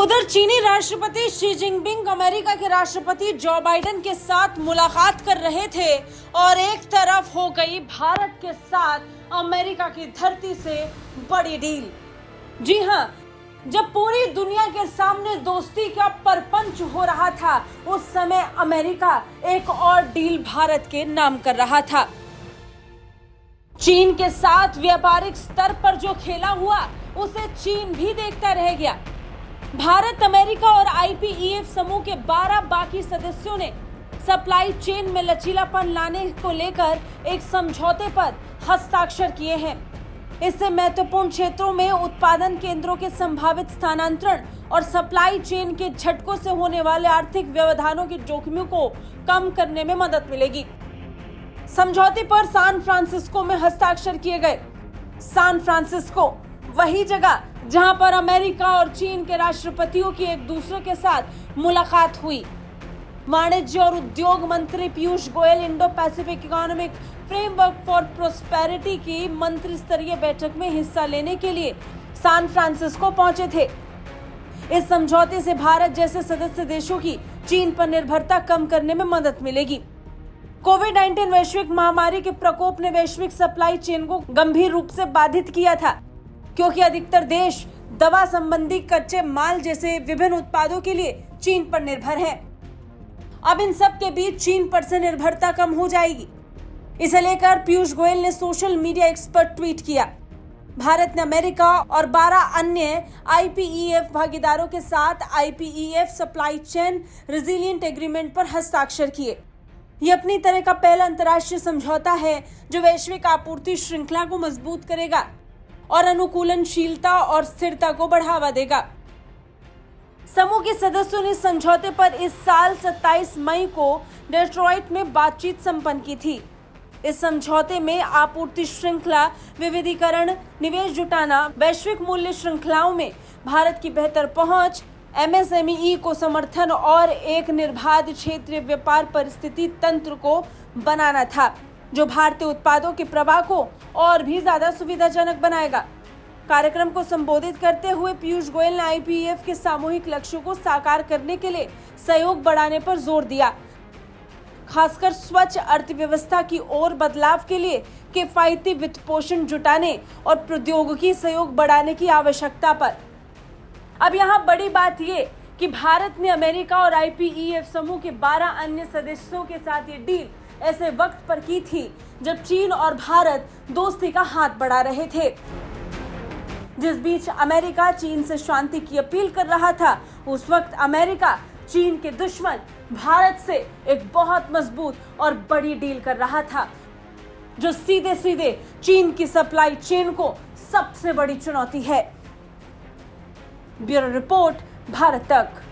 उधर चीनी राष्ट्रपति शी जिनपिंग अमेरिका के राष्ट्रपति जो बाइडेन के साथ मुलाकात कर रहे थे और एक तरफ हो गई भारत के साथ अमेरिका की धरती से बड़ी डील। जी हां, जब पूरी दुनिया के सामने दोस्ती का परपंच हो रहा था, उस समय अमेरिका एक और डील भारत के नाम कर रहा था। चीन के साथ व्यापारिक स्तर पर जो खेला हुआ, उसे चीन भी देखता रह गया। भारत, अमेरिका और IPEF समूह के 12 बाकी सदस्यों ने सप्लाई चेन में लचीलापन लाने को लेकर एक समझौते पर हस्ताक्षर किए हैं। इससे महत्वपूर्ण क्षेत्रों में उत्पादन केंद्रों के संभावित स्थानांतरण और सप्लाई चेन के झटकों से होने वाले आर्थिक व्यवधानों के जोखिमों को कम करने में मदद मिलेगी। समझौते पर सैन फ्रांसिस्को में हस्ताक्षर किए गए। सैन फ्रांसिस्को वही जगह जहां पर अमेरिका और चीन के राष्ट्रपतियों की एक दूसरे के साथ मुलाकात हुई। वाणिज्य और उद्योग मंत्री Piyush Goyal Indo Pacific economic framework for prosperity की मंत्री स्तरीय बैठक में हिस्सा लेने के लिए सैन फ्रांसिस्को पहुंचे थे। इस समझौते से भारत जैसे सदस्य देशों की चीन पर निर्भरता कम करने में मदद मिलेगी। कोविड-19 वैश्विक महामारी के प्रकोप ने वैश्विक सप्लाई चेन को गंभीर रूप से बाधित किया था, क्योंकि अधिकतर देश दवा संबंधी कच्चे माल जैसे विभिन्न उत्पादों के लिए चीन पर निर्भर हैं। अब इन सब के बीच चीन पर से निर्भरता कम हो जाएगी। इसे लेकर पीयूष गोयल ने सोशल मीडिया एक्स पर ट्वीट किया। भारत ने अमेरिका और 12 अन्य IPEF भागीदारों के साथ IPEF supply chain resilient agreement पर हस्ताक्षर किए। ये अपनी तरह का पहला अंतर्राष्ट्रीय समझौता है जो वैश्विक आपूर्ति श्रृंखला को मजबूत करेगा और अनुकूलनशीलता और स्थिरता को बढ़ावा देगा। समूह के सदस्यों ने समझौते पर इस साल 27 मई को डेट्रॉइट में बातचीत संपन्न की थी। इस समझौते में आपूर्ति श्रृंखला विविधीकरण, निवेश जुटाना, वैश्विक मूल्य श्रृंखलाओं में भारत की बेहतर पहुंच, MSME को समर्थन और एक निर्बाध क्षेत्रीय व्यापार परिस्थिति तंत्र को बनाना था, जो भारतीय उत्पादों के प्रवाह को और भी ज्यादा सुविधाजनक बनाएगा। कार्यक्रम को संबोधित करते हुए पीयूष गोयल ने IPEF के सामूहिक लक्ष्यों को साकार करने के लिए सहयोग बढ़ाने पर जोर दिया, खासकर स्वच्छ अर्थव्यवस्था की ओर बदलाव के लिए किफायती वित्तपोषण जुटाने और प्रौद्योगिकी सहयोग बढ़ाने की आवश्यकता पर। अब यहाँ बड़ी बात ये कि भारत ने अमेरिका और IPEF समूह के 12 अन्य सदस्यों के साथ ये डील ऐसे वक्त पर की थी जब चीन और भारत दोस्ती का हाथ बढ़ा रहे थे। जिस बीच अमेरिका चीन से शांति की अपील कर रहा था, उस वक्त अमेरिका चीन के दुश्मन भारत से एक बहुत मजबूत और बड़ी डील कर रहा था, जो सीधे सीधे चीन की सप्लाई चेन को सबसे बड़ी चुनौती है। ब्यूरो रिपोर्ट, भारत तक।